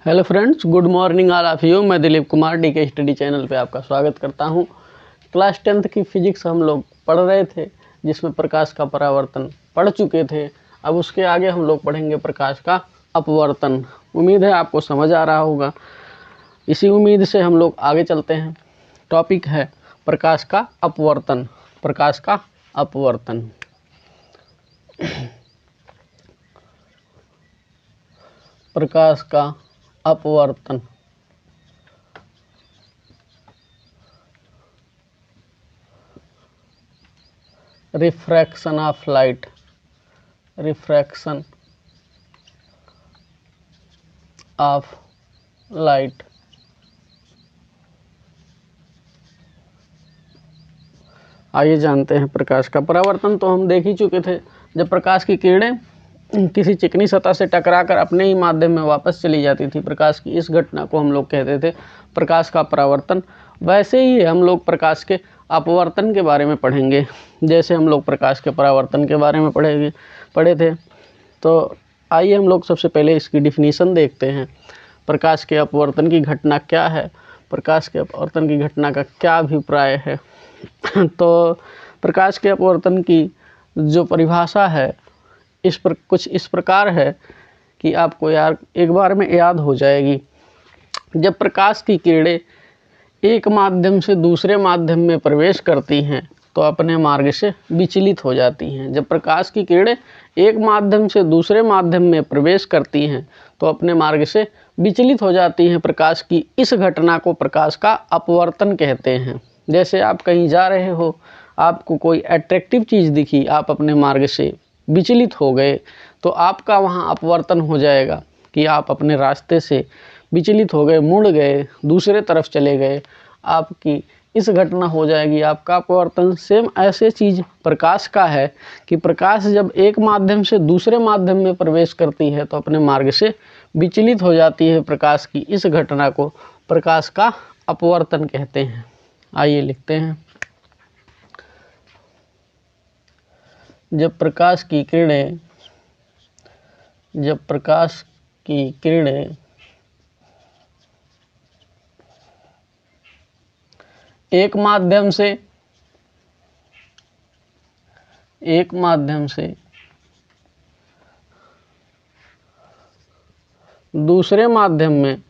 Hello friends, good morning all of you. मैं Dilip Kumar DK study channel पे आपका स्वागत करता हूं। क्लास 10th की फिजिक्स हम लोग पढ़ रहे थे, जिसमें प्रकाश का परावर्तन पढ़ चुके थे। अब उसके आगे हम लोग पढ़ेंगे प्रकाश का अपवर्तन। उम्मीद है आपको समझ आ रहा होगा। इसी उम्मीद से हम लोग आगे चलते हैं। टॉपिक है प्रकाश का अपवर्तन। प्रकाश का अपवर्तन। प्रकाश का अपवर्तन। Refraction of light. Refraction of light. आइए जानते हैं प्रकाश का परावर्तन। तो हम देख ही चुके थे, जब प्रकाश की किरणें किसी चिकनी सतह से टकराकर अपने ही माध्यम में वापस चली जाती थी, प्रकाश की इस घटना को हम लोग कहते थे प्रकाश का परावर्तन। वैसे ही हम लोग प्रकाश के अपवर्तन के बारे में पढ़ेंगे, जैसे हम लोग प्रकाश के परावर्तन के बारे में पढ़े थे। तो आइए हम लोग सबसे पहले इसकी डिफिनीशन देखते हैं। प्रकाश के अपवर्तन की घटना क्या है, प्रकाश के अपवर्तन की घटना का क्या अभिप्राय है। तो प्रकाश के अपवर्तन की जो परिभाषा है कुछ इस प्रकार है कि आपको एक बार में याद हो जाएगी। जब प्रकाश की किरणें एक माध्यम से दूसरे माध्यम में प्रवेश करती हैं तो अपने मार्ग से विचलित हो जाती हैं। जब प्रकाश की किरणें एक माध्यम से दूसरे माध्यम में प्रवेश करती हैं तो अपने मार्ग से विचलित हो जाती हैं। प्रकाश की इस घटना को प्रकाश का अपवर्तन कहते हैं। जैसे आप कहीं जा रहे हो, आपको कोई अट्रैक्टिव चीज़ दिखी, आप अपने मार्ग से विचलित हो गए, तो आपका वहाँ अपवर्तन हो जाएगा कि आप अपने रास्ते से विचलित हो गए, मुड़ गए, दूसरे तरफ चले गए। आपकी इस घटना हो जाएगी, आपका अपवर्तन। सेम ऐसे चीज़ प्रकाश का है कि प्रकाश जब एक माध्यम से दूसरे माध्यम में प्रवेश करती है तो अपने मार्ग से विचलित हो जाती है। प्रकाश की इस घटना को प्रकाश का अपवर्तन कहते हैं। आइए लिखते हैं। जब प्रकाश की किरणें एक माध्यम से दूसरे माध्यम में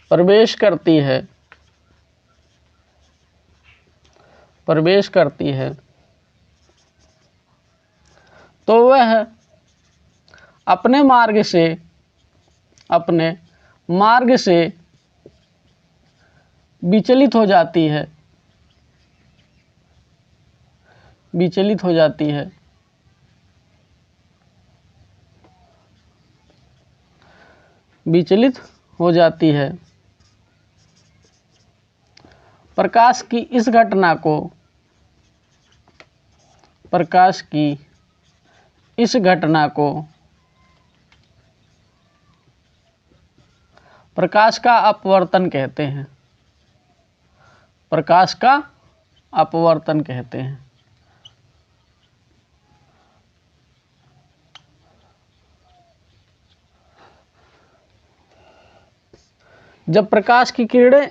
प्रवेश करती है तो वह अपने मार्ग से विचलित हो जाती है। प्रकाश की इस घटना को प्रकाश का अपवर्तन कहते हैं। प्रकाश का अपवर्तन कहते हैं। जब प्रकाश की किरणें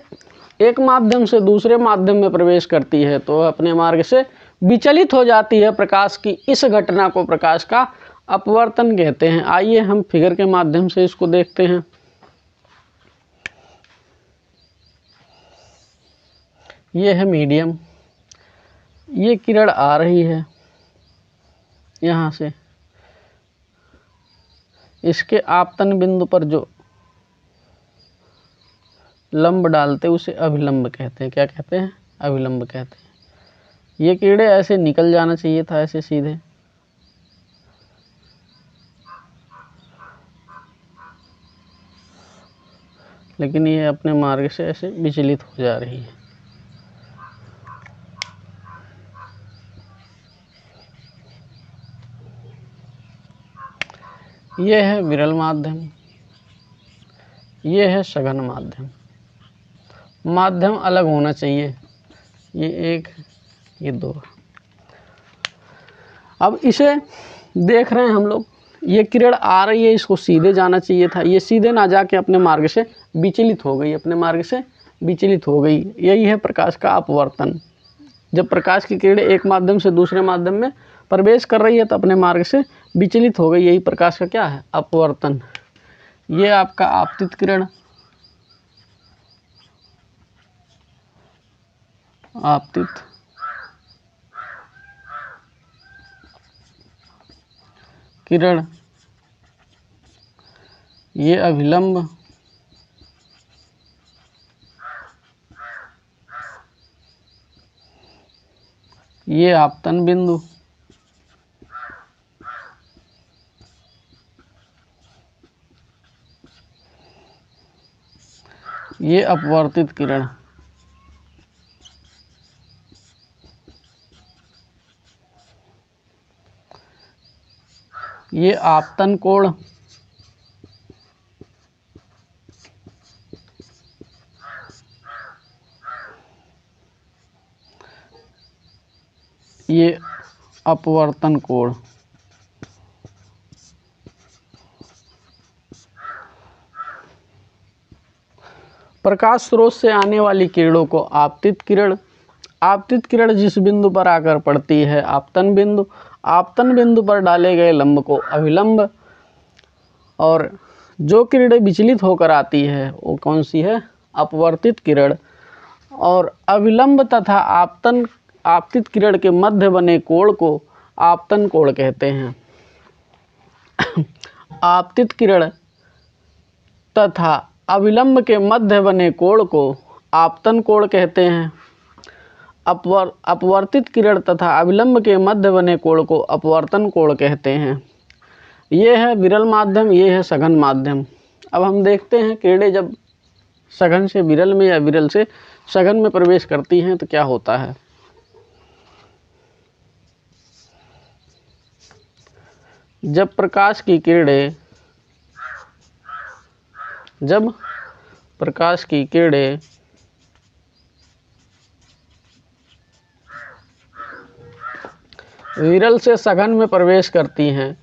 एक माध्यम से दूसरे माध्यम में प्रवेश करती है तो अपने मार्ग से विचलित हो जाती है। प्रकाश की इस घटना को प्रकाश का अपवर्तन कहते हैं। आइए हम फिगर के माध्यम से इसको देखते हैं। ये है मीडियम, ये किरण आ रही है यहाँ से, इसके आपतन बिंदु पर जो लंब डालते उसे अभिलंब कहते हैं। क्या कहते हैं? अभिलंब कहते हैं। ये किरणें ऐसे निकल जाना चाहिए था, ऐसे सीधे, लेकिन ये अपने मार्ग से ऐसे विचलित हो जा रही है। ये है विरल माध्यम, ये है सघन माध्यम। माध्यम अलग होना चाहिए, ये एक, ये दो। अब इसे देख रहे हैं हम लोग, ये किरण आ रही है, इसको सीधे जाना चाहिए था, ये सीधे ना जाके अपने मार्ग से विचलित हो गई, अपने मार्ग से विचलित हो गई। यही है प्रकाश का अपवर्तन। जब प्रकाश की किरणें एक माध्यम से दूसरे माध्यम में प्रवेश कर रही है तो अपने मार्ग से विचलित हो गई, यही प्रकाश का क्या है, अपवर्तन। ये आपका आपतित किरण, आपतित किरण, ये अभिलंब, ये आपतन बिंदु, ये अपवर्तित किरण। ये आपतन कोण, ये अपवर्तन कोण। प्रकाश स्रोत से आने वाली किरणों को आपतित किरण, आपतित किरण जिस बिंदु पर आकर पड़ती है आपतन बिंदु, आपतन बिंदु पर डाले गए लंब को अभिलंब, और जो किरणें विचलित होकर आती है वो कौन सी है, अपवर्तित किरण। और अभिलंब तथा आपतन, आपतित किरण के मध्य बने कोण को आपतन कोण कहते हैं। आपतित किरण तथा अभिलंब के मध्य बने कोण को आपतन कोण कहते हैं। अपवर्तित किरण तथा अभिलंब के मध्य बने कोण को अपवर्तन कोण कहते हैं। ये है विरल माध्यम, ये है सघन माध्यम। अब हम देखते हैं किरणें जब सघन से विरल में या विरल से सघन में प्रवेश करती हैं तो क्या होता है। जब प्रकाश की किरणें, जब प्रकाश की किरणें विरल से सघन में प्रवेश करती हैं,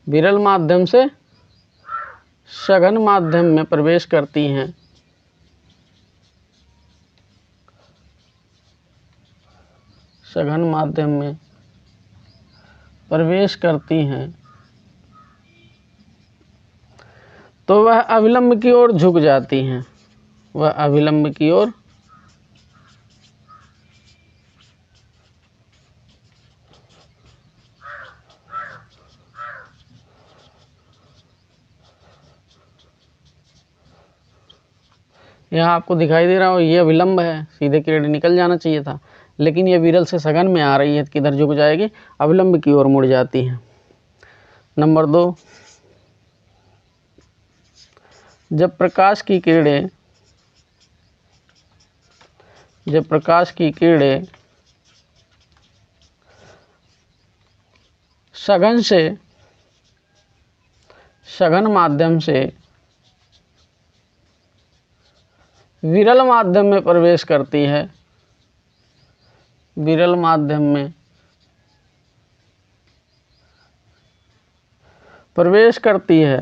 विरल माध्यम से सघन माध्यम में प्रवेश करती हैं, सघन माध्यम में प्रवेश करती हैं, तो वह अभिलंब की ओर झुक जाती हैं, वह अभिलंब की ओर यहाँ आपको दिखाई दे रहा हो, ये अभिलंब है, सीधे किरण निकल जाना चाहिए था, लेकिन ये विरल से सघन में आ रही है, किधर झुक जाएगी, अभिलंब की ओर मुड़ जाती है। नंबर 2, जब प्रकाश की किरणें, जब प्रकाश की किरणें सघन से, सघन माध्यम से विरल माध्यम में प्रवेश करती है, विरल माध्यम में प्रवेश करती है,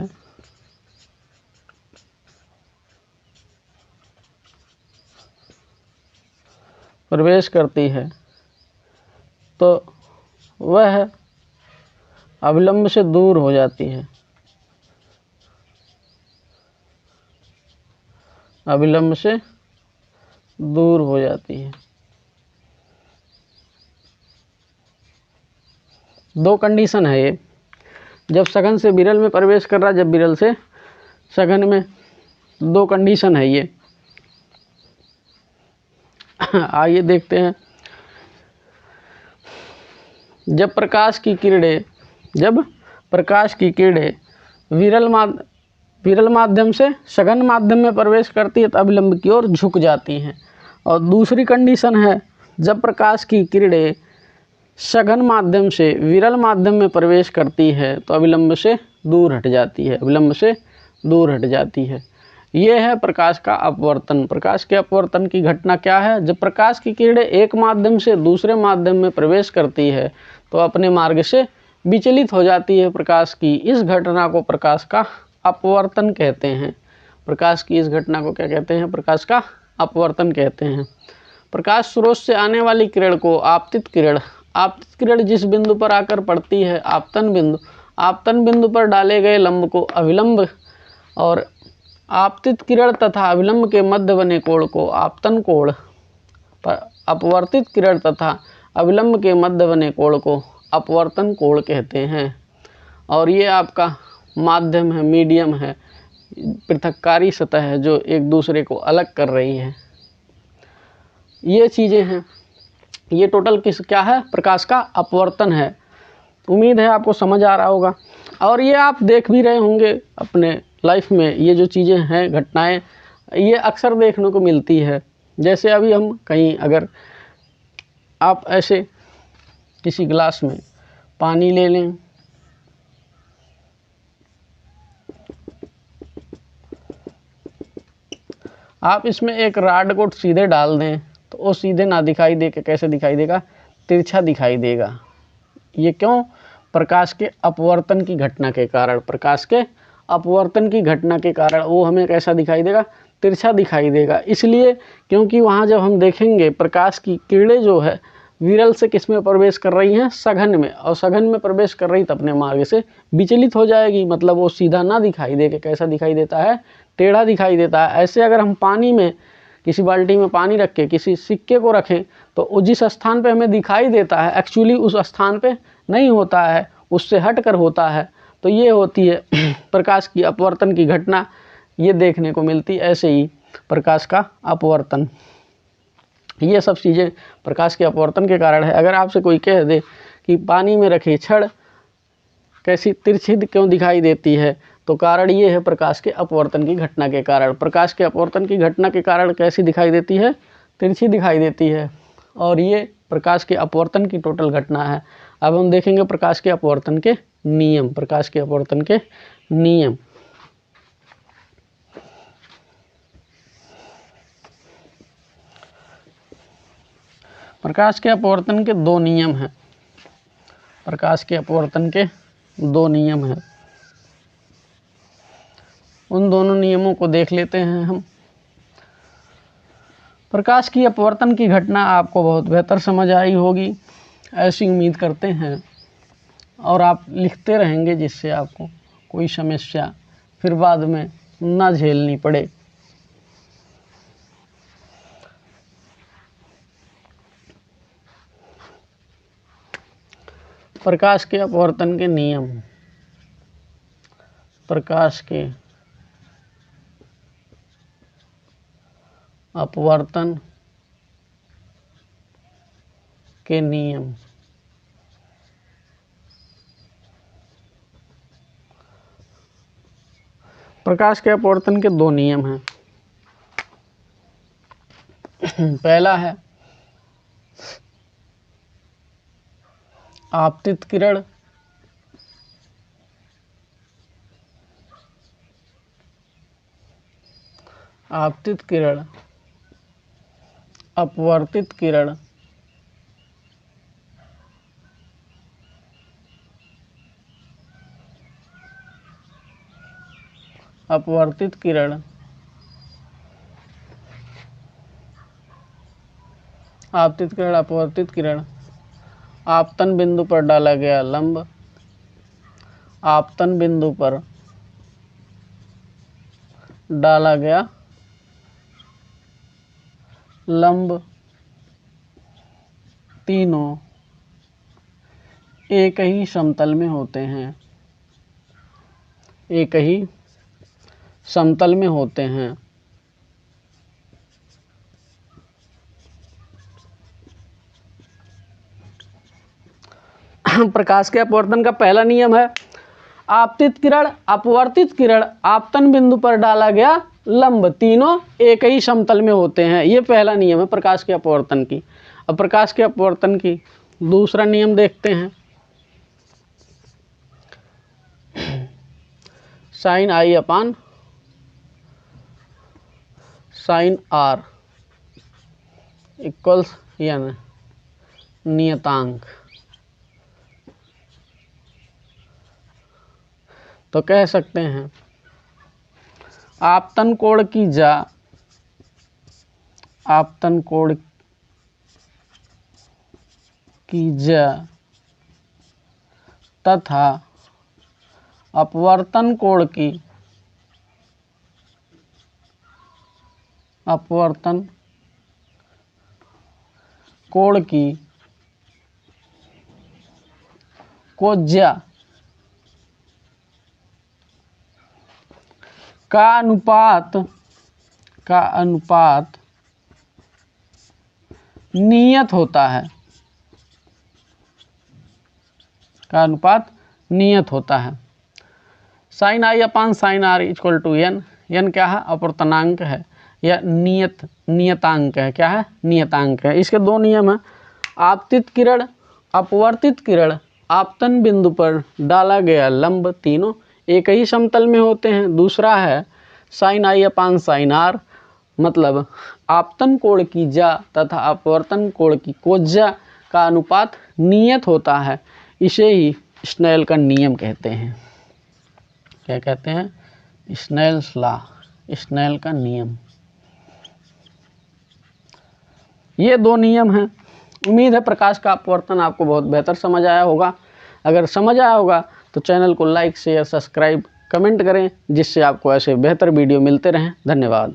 प्रवेश करती है, तो वह अभिलंब से दूर हो जाती है, अभिलंब से दूर हो जाती है। 2 कंडीशन है ये, जब सघन से विरल में प्रवेश कर रहा है, जब विरल से सघन में, 2 कंडीशन है ये। आइए देखते हैं। जब प्रकाश की किरणें, जब प्रकाश की किरणें विरल माध्यम से सघन माध्यम में प्रवेश करती है तो अभिलंब की ओर झुक जाती हैं। और दूसरी कंडीशन है, जब प्रकाश की किरणें सघन माध्यम से विरल माध्यम में प्रवेश करती है तो अभिलंब से दूर हट जाती है, अभिलंब से दूर हट जाती है। ये है प्रकाश का अपवर्तन। प्रकाश के अपवर्तन की घटना क्या है? जब प्रकाश की किरणें एक माध्यम से दूसरे माध्यम में प्रवेश करती है तो अपने मार्ग से विचलित हो जाती है। प्रकाश की इस घटना को प्रकाश का अपवर्तन कहते हैं। प्रकाश की इस घटना को क्या कहते हैं? प्रकाश का अपवर्तन कहते हैं। प्रकाश स्रोत से आने वाली किरण को आपतित किरण जिस बिंदु पर आकर पड़ती है आपतन बिंदु पर डाले गए लंब को अभिलंब और आपतित किरण तथा अभिलंब के मध्य बने कोण को आपतन कोण, अपवर्तित किरण तथा अभिलंब के मध्य बने कोण को अपवर्तन कोण कहते हैं। और ये आपका माध्यम है, मीडियम है, पृथक्कारी सतह है जो एक दूसरे को अलग कर रही है। ये चीज़ें हैं, ये टोटल क्या है? प्रकाश का अपवर्तन है। उम्मीद है आपको समझ आ रहा होगा और ये आप देख भी रहे होंगे अपने लाइफ में। ये जो चीज़ें हैं, घटनाएं, ये अक्सर देखने को मिलती है। जैसे अभी हम कहीं, अगर आप ऐसे किसी गिलास में पानी ले लें, आप इसमें एक रॉड को सीधे डाल दें तो वो सीधे ना दिखाई दे के कैसे दिखाई देगा? तिरछा दिखाई देगा। ये क्यों? प्रकाश के अपवर्तन की घटना के कारण। प्रकाश के अपवर्तन की घटना के कारण वो हमें कैसा दिखाई देगा? तिरछा दिखाई देगा। इसलिए क्योंकि वहाँ जब हम देखेंगे प्रकाश की किरणें जो है विरल से किस में प्रवेश कर रही हैं? सघन में। और सघन में प्रवेश कर रही तो अपने मार्ग से विचलित हो जाएगी, मतलब वो सीधा ना दिखाई दे के कैसा दिखाई देता है? टेढ़ा दिखाई देता है। ऐसे अगर हम पानी में, किसी बाल्टी में पानी रख के किसी सिक्के को रखें तो जिस स्थान पे हमें दिखाई देता है एक्चुअली उस स्थान पे नहीं होता है, उससे हट कर होता है। तो ये होती है प्रकाश की अपवर्तन की घटना, ये देखने को मिलती। ऐसे ही प्रकाश का अपवर्तन, ये सब चीज़ें प्रकाश के अपवर्तन के कारण है। अगर आपसे कोई कह दे कि पानी में रखी छड़ कैसी तिरछी क्यों दिखाई देती है, तो कारण ये है प्रकाश के अपवर्तन की घटना के कारण। प्रकाश के अपवर्तन की घटना के कारण कैसी दिखाई देती है? तिरछी दिखाई देती है। और ये प्रकाश के अपवर्तन की टोटल घटना है। अब हम देखेंगे प्रकाश के अपवर्तन के नियम। प्रकाश के अपवर्तन के नियम, प्रकाश के अपवर्तन के दो नियम हैं। प्रकाश के अपवर्तन के दो नियम हैं, उन दोनों नियमों को देख लेते हैं हम। प्रकाश की अपवर्तन की घटना आपको बहुत बेहतर समझ आई होगी, ऐसी उम्मीद करते हैं। और आप लिखते रहेंगे जिससे आपको कोई समस्या फिर बाद में ना झेलनी पड़े। प्रकाश के अपवर्तन के नियम। प्रकाश के अपवर्तन के नियम। प्रकाश के अपवर्तन के दो नियम हैं। पहला है आपतित किरण अपवर्तित किरण अपवर्तित किरण अपवर्तित किरण आपतन बिंदु पर डाला गया लंब, आपतन बिंदु पर डाला गया लंब तीनों एक ही समतल में होते हैं, एक ही समतल में होते हैं। प्रकाश के अपवर्तन का पहला नियम है आपतित किरण अपवर्तित किरण आपतन बिंदु पर डाला गया लंब तीनों एक ही समतल में होते हैं। ये पहला नियम है प्रकाश के अपवर्तन की। अब प्रकाश के अपवर्तन की दूसरा नियम देखते हैं। Sine i upon sine r equals n नियतांक। तो कह सकते हैं आपतन कोण की जा, आपतन कोण की जा तथा अपवर्तन कोण की, अपवर्तन कोण की कोज्या का अनुपात नियत होता है, का अनुपात नियत होता है। Sine i upon sine r equal to n. N क्या है? अपवर्तनांक है या नियतांक है। क्या है? नियतांक है। इसके दो नियम हैं। आपतित किरण, अपवर्तित किरण आपतन बिंदु पर डाला गया लंब तीनों एक ही समतल में होते हैं। दूसरा है sine i upon sine r, मतलब आपतन कोण की जा तथा अपवर्तन कोण की कोज्या का अनुपात नियत होता है। इसे ही स्नेल का नियम कहते हैं। क्या कहते हैं? स्नेल्स लॉ, स्नेल का नियम। ये दो नियम हैं। उम्मीद है प्रकाश का अपवर्तन आपको बहुत बेहतर समझ आया होगा। अगर समझ आया होगा तो चैनल को लाइक शेयर सब्सक्राइब कमेंट करें, जिससे आपको ऐसे बेहतर वीडियो मिलते रहें। धन्यवाद।